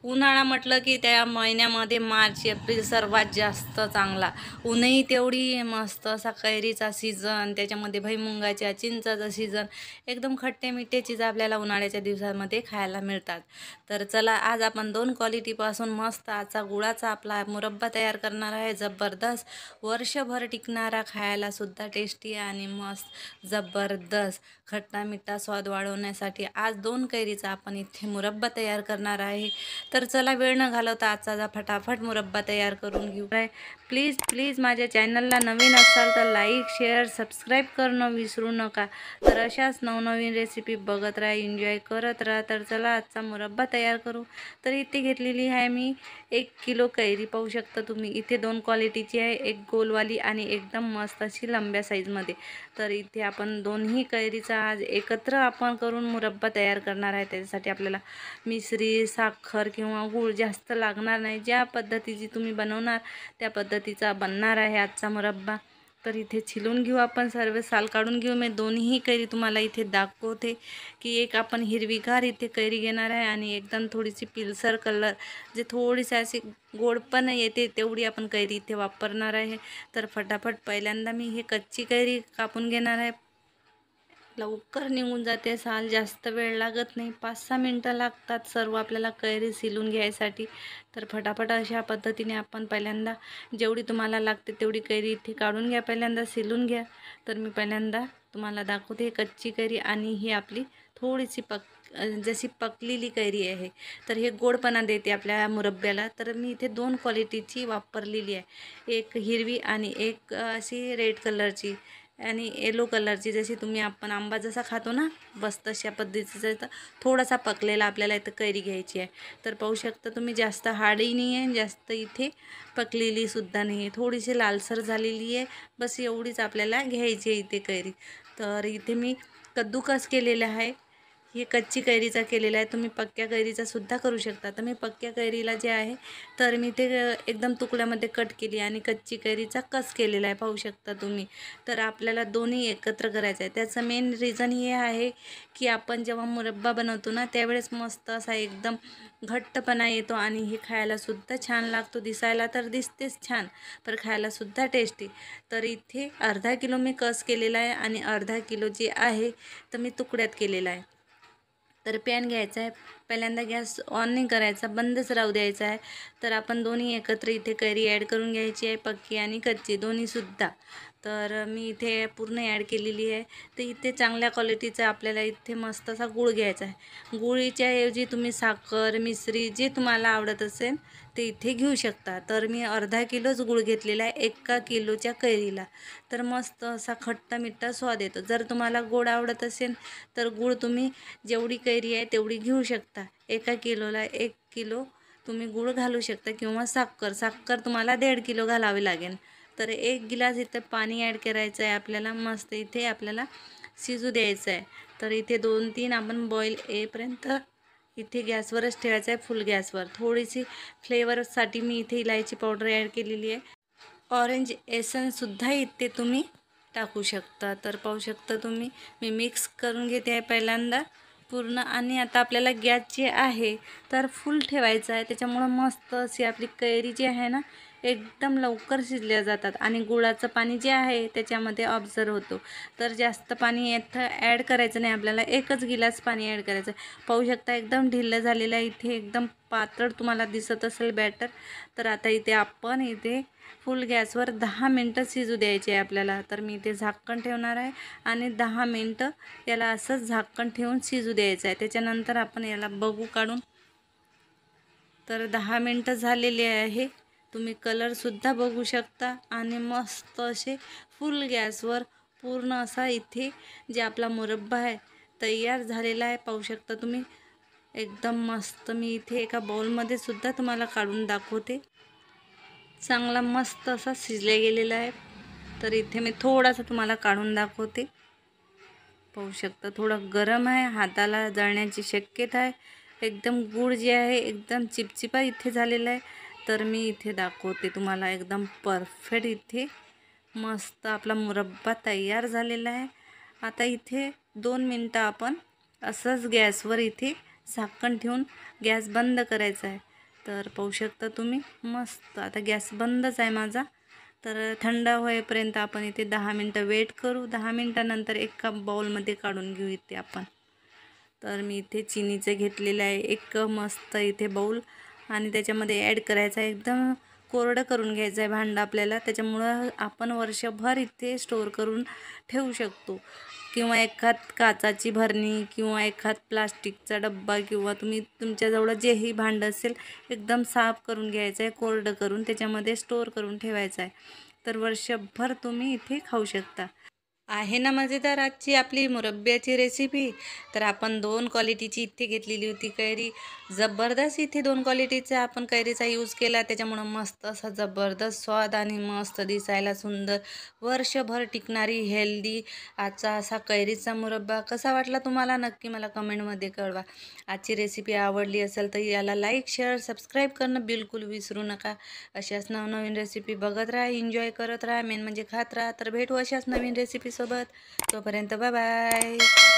उन्हाळा म्हटलं की त्या महिन्यामध्ये मार्च एप्रिल सर्वात जास्त चांगला. ऊनही तेवढी मस्त असा कैरीचा सीझन, त्याच्यामध्ये भुईमुगाच्या, चिंचाचा सीझन, एकदम खट्टे मिठ्ठे चीज आपल्याला उन्हाळ्याच्या दिवसामध्ये खायला मिळतात. तर चला आज आपण 2 क्वालिटीपासून मस्त आजचा गुळाचा आपला मुरब्बा तयार करणार आहे. जबरदस्त वर्षभर टिकणारा, खायला सुद्धा टेस्टी आणि मस्त जबरदस्त खट्टा मिठा स्वाद वाढवण्यासाठी आज 2 कैरीचा आपण इथे मुरब्बा तयार करणार आहे. तर चला वेळ न घालवता आजचा फटाफट मुरब्बा तयार करून घेऊ. प्लीज प्लीज माझ्या चॅनलला नवीन असाल तर लाईक शेअर सबस्क्राईब करणं विसरू नका. तर अशाच नवनवीन रेसिपी बघत राहा, एन्जॉय करत राहा. तर चला आजचा मुरब्बा तयार करू. तर इथे घेतलेली आहे मी 1 किलो कैरी. पाहू शकता तुम्ही इथे 2 क्वालिटीची आहे, एक गोलवाली आणि एकदम मस्त अशी लंब्या साईजमध्ये. तर इथे आपण दोन्ही कैरीचा आज एकत्र आपण करून मुरब्बा तयार करणार आहे. त्याच्यासाठी आपल्याला मिश्री, साखर किंवा गूळ जास्त लागणार नाही. ज्या पद्धतीची तुम्ही बनवणार त्या पद्धतीचा बनणार आहे आजचा मुरब्बा. तर इथे छिलून घेऊ आपण, सर्व साल काढून घेऊ. मी दोन्ही कैरी तुम्हाला इथे दाखवते की एक आपण हिरवीगार इथे कैरी घेणार आहे आणि एकदम थोडीशी पिलसर कलर, जे थोडीशी अशी गोड पण येते तेवढी आपण कैरी इथे वापरणार आहे. तर फटाफट पहिल्यांदा मी हे कच्ची कैरी कापून घेणार आहे. लवकर निघून जाते साल, जास्त वेळ लागत नाही, 5-6 मिनटं लागतात सर्व आपल्याला कैरी सिलून घ्यायसाठी. तर फटाफट अशा पद्धतीने आपण पहिल्यांदा जेवढी तुम्हाला लागते तेवढी कैरी इथे काढून घ्या, पहिल्यांदा सिलून घ्या. तर मी पहिल्यांदा तुम्हाला दाखवते कच्ची कैरी आणि ही आपली थोडीशी जशी पकलेली कैरी आहे. तर हे गोडपणा देते आपल्या मुरब्ब्याला. तर मी इथे 2 क्वालिटीची वापरलेली आहे, एक हिरवी आणि एक अशी रेड कलरची आणि येलो कलरची. जशी तुम्ही आपण आंबा जसा खातो ना, बस तशा पद्धतीचा तर थोडासा पकलेला आपल्याला इथं कैरी घ्यायची आहे. तर पाहू शकता तुम्ही जास्त हार्डही नाही आहे, जास्त इथे पकलेली सुद्धा नाही आहे, थोडीशी लालसर झालेली आहे, बस एवढीच आपल्याला घ्यायची आहे इथे कैरी. तर इथे मी कद्दूकस केलेला आहे, हे कच्ची कैरीचा केलेला आहे. तुम्ही पक्क्या कैरीचा सुद्धा करू शकता. तर मी पक्क्या कैरीला जे आहे तर मी ते एकदम तुकड्यामध्ये कट केली आणि कच्ची कैरीचा कस केलेला आहे, पाहू शकता तुम्ही. तर आपल्याला दोन्ही एकत्र करायचं आहे. त्याचं मेन रिझन हे आहे की आपण जेव्हा मुरब्बा बनवतो ना त्यावेळेस मस्त असा एकदम घट्टपणा येतो आणि हे खायला सुद्धा छान लागतो. दिसायला तर दिसतेच छान, पण खायला सुद्धा टेस्टी. तर इथे अर्धा किलो मी कस केलेला आहे आणि अर्धा किलो जे आहे तर मी तुकड्यात केलेला आहे. तर पॅन घ्यायचा आहे, पहिल्यांदा गॅस ऑन नाही करायचा, बंदच राहू द्यायचा आहे. तर आपण दोन्ही एकत्र इथे कैरी ॲड करून घ्यायची आहे, पक्की आणि कच्ची दोन्हीसुद्धा. तर मी इथे पूर्ण ॲड केलेली आहे. तर इथे चांगल्या क्वालिटीचा आपल्याला इथे मस्त असा गूळ घ्यायचा आहे. गुळीच्या ऐवजी तुम्ही साखर, मिश्री जे तुम्हाला आवडत असेल ते इथे घेऊ शकता. तर मी अर्धा किलोच गूळ घेतलेला आहे 1 किलोच्या कैरीला. तर मस्त असा खट्टा मिठ्ठा स्वाद येतो. जर तुम्हाला गोड आवडत असेल तर गूळ तुम्ही जेवढी कैरी आहे तेवढी घेऊ शकता. 1 किलोला 1 किलो तुम्ही गूळ घालू शकता किंवा साखर तुम्हाला 1.5 किलो घालावी लागेल. तर 1 गिलास इथं पाणी ॲड करायचं आहे आपल्याला. मस्त इथे आपल्याला शिजू द्यायचं आहे. तर इथे 2-3 आपण बॉईल येईपर्यंत इथे गॅसवरच ठेवायचं आहे, फुल गॅसवर. थोडीशी फ्लेवरसाठी मी इथे इलायची पावडर ॲड केलेली आहे. ऑरेंज एसन्ससुद्धा इथे तुम्ही टाकू शकता. तर पाहू शकता तुम्ही मी मिक्स करून घेते आहे पहिल्यांदा पूर्ण. आणि आता आपल्याला गॅस जे आहे तर फुल ठेवायचं आहे. त्याच्यामुळं मस्त अशी आपली कैरी जी आहे ना एकदम लवकर शिजल्या जातात आणि गुळाचं पाणी जे आहे त्याच्यामध्ये ऑब्झर्व होतो. तर जास्त पाणी इथं ॲड करायचं नाही आपल्याला, 1च गिलास पाणी ॲड करायचं. पाहू शकता एकदम ढिल्लं झालेलं आहे, इथे एकदम पातळ तुम्हाला दिसत असेल बॅटर. तर आता इथे आपण इथे फुल गॅसवर 10 मिनटं शिजू द्यायचे आहे आपल्याला. तर मी इथे झाकण ठेवणार आहे आणि 10 मिनटं याला असंच झाकण ठेवून शिजू द्यायचं आहे. त्याच्यानंतर आपण याला बघू काढून. तर 10 मिनटं झालेली आहे. तुम्ही कलरसुद्धा बघू शकता आणि मस्त असे फुल गॅसवर पूर्ण असा इथे जे आपला मुरब्बा आहे तयार झालेला आहे, पाहू शकता तुम्ही. एकदम मस्त. मी इथे एका बाउलमध्ये सुद्धा तुम्हाला काढून दाखवते. चांगला मस्त असा शिजला गेलेला आहे. तर इथे मी थोडासा तुम्हाला काढून दाखवते, पाहू शकता. थोडं गरम आहे, हाताला जळण्याची शक्यता आहे. एकदम गूळ जे आहे एकदम चिपचिपा इथे झालेला आहे. तर मी इथे दाखवते तुम्हाला एकदम परफेक्ट इथे मस्त आपला मुरब्बा तयार झालेला आहे. आता इथे 2 मिनटं आपण असंच गॅसवर इथे झाकण ठेवून गॅस बंद करायचा आहे. तर पाहू शकता तुम्ही मस्त. आता गॅस बंदच आहे माझा. तर थंड होईपर्यंत आपण इथे 10 मिनटं वेट करू. 10 मिनटानंतर एका बाउलमध्ये काढून घेऊ इथे आपण. तर मी इथे चिनीचं घेतलेलं आहे एक मस्त इथे बाउल आणि त्याच्यामध्ये ॲड करायचं आहे. एकदम कोरडं करून घ्यायचं आहे भांडं आपल्याला. त्याच्यामुळं आपण वर्षभर इथे स्टोअर करून ठेवू शकतो. किंवा एखाद काचाची भरणी किंवा एखाद प्लास्टिकचा डब्बा किंवा तुम्ही तुमच्याजवळ जेही भांडं असेल एकदम साफ करून घ्यायचं आहे, कोरडं करून त्याच्यामध्ये स्टोअर करून ठेवायचं आहे. तर वर्षभर तुम्ही इथे खाऊ शकता. आहे ना मजेदार आजची आपली मुरब्ब्याची रेसिपी. तर आपण 2 क्वालिटीची इथे घेतलेली होती कैरी. जबरदस्त इथे 2 क्वालिटीचा आपण कैरीचा यूज केला. त्याच्यामुळं मस्त असा जबरदस्त स्वाद आणि मस्त दिसायला सुंदर वर्षभर टिकणारी हेल्दी आजचा असा कैरीचा मुरब्बा कसा वाटला तुम्हाला नक्की मला कमेंटमध्ये कळवा. आजची रेसिपी आवडली असेल तर याला लाईक शेअर सबस्क्राईब करणं बिलकुल विसरू नका. अशाच नवनवीन रेसिपी बघत राहा, एन्जॉय करत राहा, मेन म्हणजे खात राहा. तर भेटू अशाच नवीन रेसिपी सोबत. तोपर्यंत बाय बाय.